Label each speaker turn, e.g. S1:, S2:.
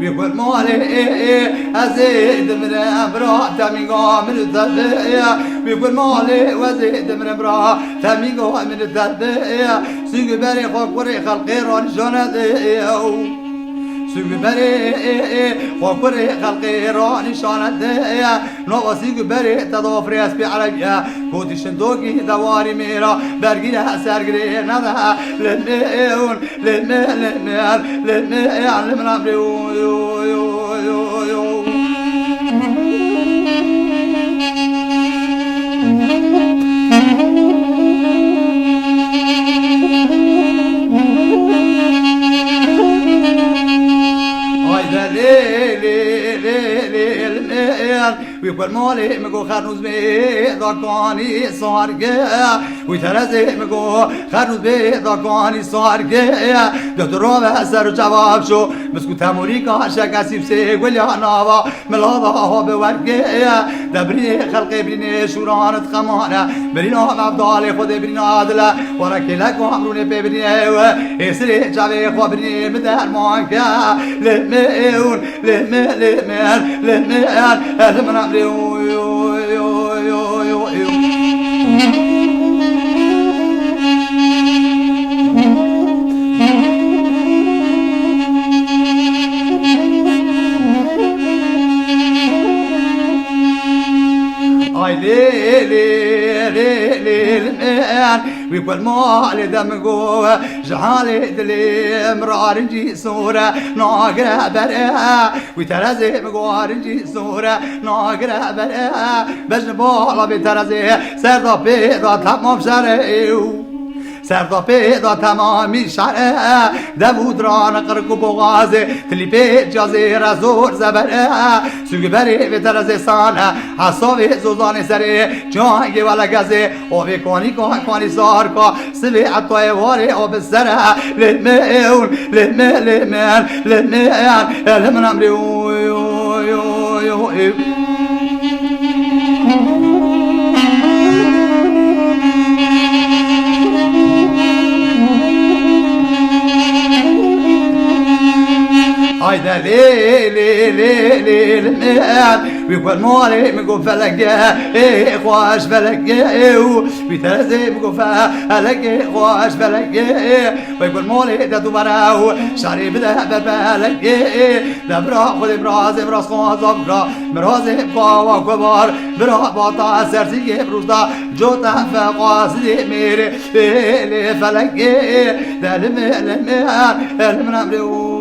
S1: ويقول مالي أزيد من أبرا تميقا من الذبية ويقول مالي وزيد من أبرا تميقا من الذبية سيق بري خبري خلقي ران جاندية سيق بري خبري خلقي ران جاندية نو سيق بري تضافري أسبي عليا كوتي شندوكي دواري ميرا برقينا سرقري ندا للميون للميون لمن أمري ويقول مالي مقو خرنوز بي ضاقاني صارقه ويترزي مقو خرنوز بي ضاقاني صارقه دكتورو سر جواب شو مسكو تموريكا شكاسيب سي وليا ناوا ملاضا بورقه دبري خلقي بريني شوران تخمانه برينا مبدالي خود برينا عدله وركي لكو عمروني ببريني ويسري جاوي خو بريني مدر مانكا لميون لمن أمري ويقول مالي دمقو جعالي دلي مرارنجي صورة ناقرة برئة ويترزي مقوارنجي صورة ناقرة برئة بجنبالا بيترزي سردا بيضا تمام شرعيو سردا بيضا تمامي شرعه دبود ران قرقو بغازي تلي بيت جازي رزور زبره سوق بري بيترزي سانه حسابي زوزاني سري جانجي ولا غازي اوبي كوني ساركا سبي عطاي واري اوب الزرع للميون لمن امري هيدا ليل ويقول مالي مقو فلقه خواش فلقه ويترزي مقو فلقه خواش فلقه ويقول مالي دادو براو شاري بده بلقه دبرا خود براز خواز برا مرازي بقاوا كبار برا باطا سرسي بروزدا جوتا فقاسي ميري فلقه دلم من أمري